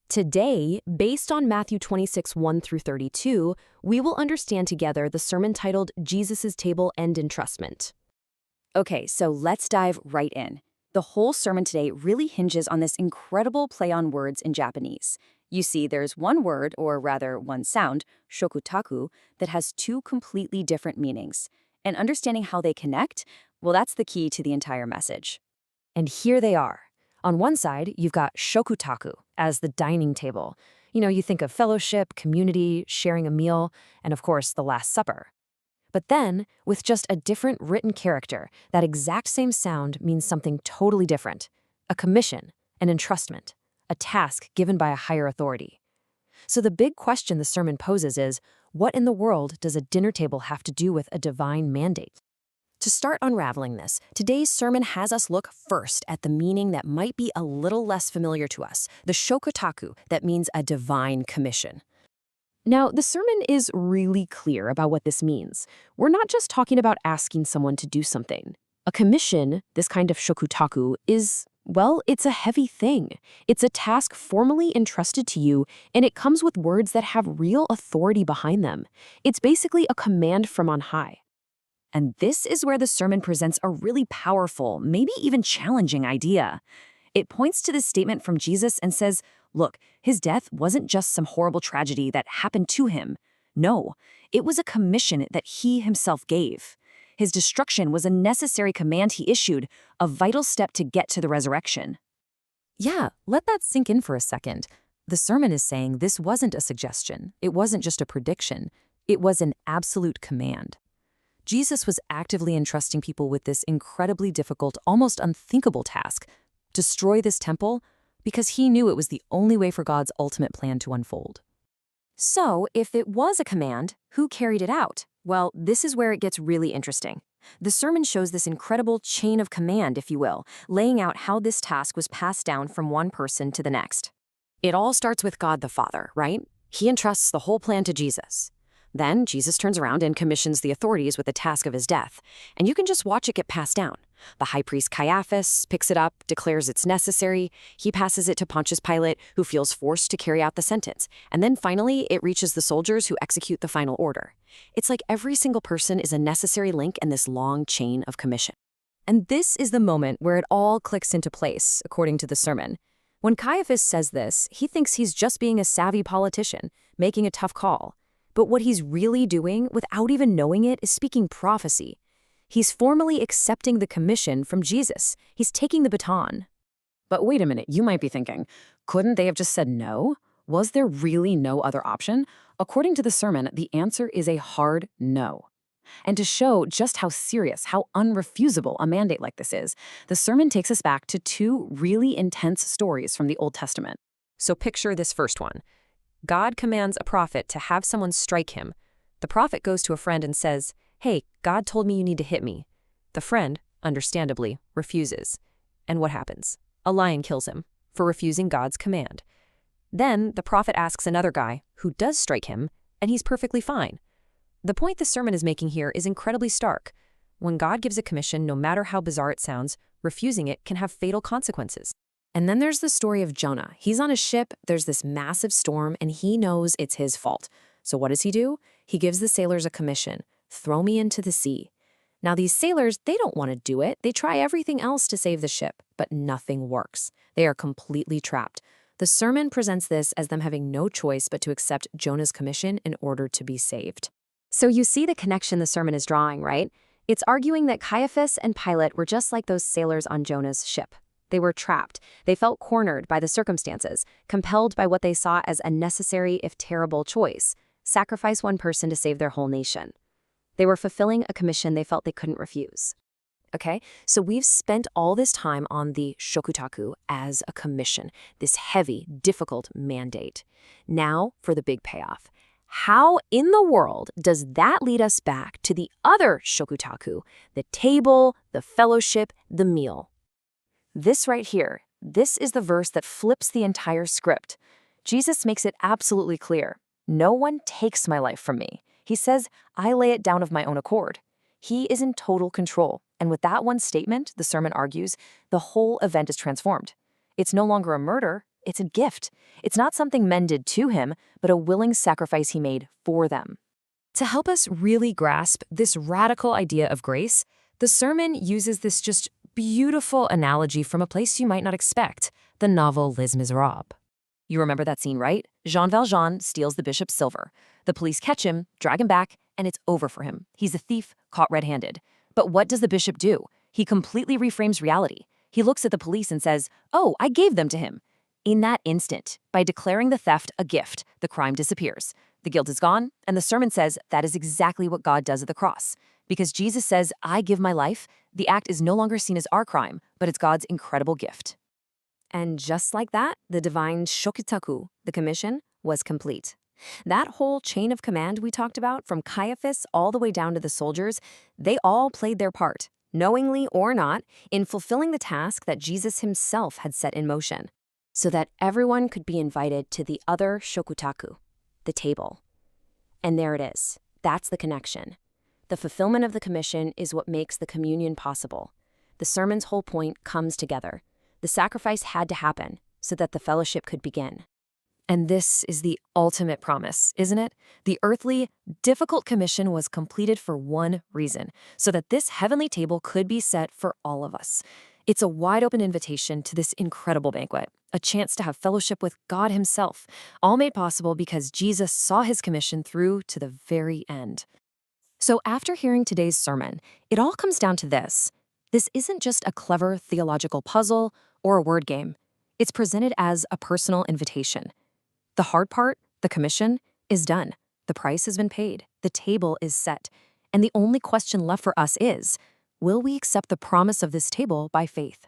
Today, based on Matthew 26:1 through 32, we will understand together the sermon titled Jesus' Table and Entrustment. Okay, so let's dive right in. The whole sermon today really hinges on this incredible play on words in Japanese. You see, there's one word, or rather one sound, Shokutaku, that has two completely different meanings. And understanding how they connect, well, that's the key to the entire message. And here they are. On one side, you've got Shokutaku as the dining table. You think of fellowship, community, sharing a meal, and of course, the Last Supper. But then, with just a different written character, that exact same sound means something totally different. A commission, an entrustment, a task given by a higher authority. So the big question the sermon poses is, what in the world does a dinner table have to do with a divine mandate? To start unraveling this, today's sermon has us look first at the meaning that might be a little less familiar to us, the Shokutaku, that means a divine commission. Now, the sermon is really clear about what this means. We're not just talking about asking someone to do something. A commission, this kind of Shokutaku, it's a heavy thing. It's a task formally entrusted to you, and it comes with words that have real authority behind them. It's basically a command from on high. And this is where the sermon presents a really powerful, maybe even challenging idea. It points to this statement from Jesus and says, look, his death wasn't just some horrible tragedy that happened to him. No, it was a commission that he himself gave. His destruction was a necessary command he issued, a vital step to get to the resurrection. Yeah, let that sink in for a second. The sermon is saying this wasn't a suggestion. It wasn't just a prediction. It was an absolute command. Jesus was actively entrusting people with this incredibly difficult, almost unthinkable task, destroy this temple, because he knew it was the only way for God's ultimate plan to unfold. So, if it was a command, who carried it out? Well, this is where it gets really interesting. The sermon shows this incredible chain of command, if you will, laying out how this task was passed down from one person to the next. It all starts with God the Father, right? He entrusts the whole plan to Jesus. Then Jesus turns around and commissions the authorities with the task of his death, and you can just watch it get passed down. The high priest Caiaphas picks it up, declares it's necessary. He passes it to Pontius Pilate, who feels forced to carry out the sentence. And then finally, it reaches the soldiers who execute the final order. It's like every single person is a necessary link in this long chain of commission. And this is the moment where it all clicks into place, according to the sermon. When Caiaphas says this, he thinks he's just being a savvy politician, making a tough call. But what he's really doing, without even knowing it, is speaking prophecy. He's formally accepting the commission from Jesus. He's taking the baton. But wait a minute, you might be thinking, couldn't they have just said no? Was there really no other option? According to the sermon, the answer is a hard no. And to show just how serious, how unrefusable a mandate like this is, the sermon takes us back to two really intense stories from the Old Testament. So picture this first one. God commands a prophet to have someone strike him. The prophet goes to a friend and says, "Hey, God told me you need to hit me." The friend, understandably, refuses. And what happens? A lion kills him for refusing God's command. Then the prophet asks another guy, who does strike him, and he's perfectly fine. The point the sermon is making here is incredibly stark. When God gives a commission, no matter how bizarre it sounds, refusing it can have fatal consequences. And then there's the story of Jonah. He's on a ship, there's this massive storm, and he knows it's his fault. So what does he do? He gives the sailors a commission. Throw me into the sea. Now these sailors, they don't want to do it. They try everything else to save the ship, but nothing works. They are completely trapped. The sermon presents this as them having no choice but to accept Jonah's commission in order to be saved. So you see the connection the sermon is drawing, right? It's arguing that Caiaphas and Pilate were just like those sailors on Jonah's ship. They were trapped. They felt cornered by the circumstances, compelled by what they saw as a necessary, if terrible, choice: sacrifice one person to save their whole nation. They were fulfilling a commission they felt they couldn't refuse. Okay, so we've spent all this time on the Shokutaku as a commission, this heavy, difficult mandate. Now for the big payoff. How in the world does that lead us back to the other Shokutaku, the table, the fellowship, the meal? This right here, this is the verse that flips the entire script. Jesus makes it absolutely clear. No one takes my life from me. He says, I lay it down of my own accord. He is in total control. And with that one statement, the sermon argues, the whole event is transformed. It's no longer a murder, It's a gift. It's not something men did to him, but a willing sacrifice he made for them. To help us really grasp this radical idea of grace, the sermon uses this just beautiful analogy from a place you might not expect, the novel Les Miserables. You remember that scene, right? Jean Valjean steals the bishop's silver. The police catch him, drag him back, and it's over for him. He's a thief, caught red-handed. But what does the bishop do? He completely reframes reality. He looks at the police and says, "Oh, I gave them to him." In that instant, by declaring the theft a gift, the crime disappears. The guilt is gone, and the sermon says that is exactly what God does at the cross. Because Jesus says, "I give my life," the act is no longer seen as our crime, but it's God's incredible gift. And just like that, the divine Shokutaku, the commission, was complete. That whole chain of command we talked about, from Caiaphas all the way down to the soldiers, they all played their part, knowingly or not, in fulfilling the task that Jesus himself had set in motion, so that everyone could be invited to the other Shokutaku, the table. And there it is. That's the connection. The fulfillment of the commission is what makes the communion possible. The sermon's whole point comes together. The sacrifice had to happen so that the fellowship could begin. And this is the ultimate promise, isn't it? The earthly, difficult commission was completed for one reason, so that this heavenly table could be set for all of us. It's a wide-open invitation to this incredible banquet, a chance to have fellowship with God himself, all made possible because Jesus saw his commission through to the very end. So after hearing today's sermon, it all comes down to this. This isn't just a clever theological puzzle or a word game. It's presented as a personal invitation. The hard part, the commission, is done. The price has been paid. The table is set. And the only question left for us is, will we accept the promise of this table by faith?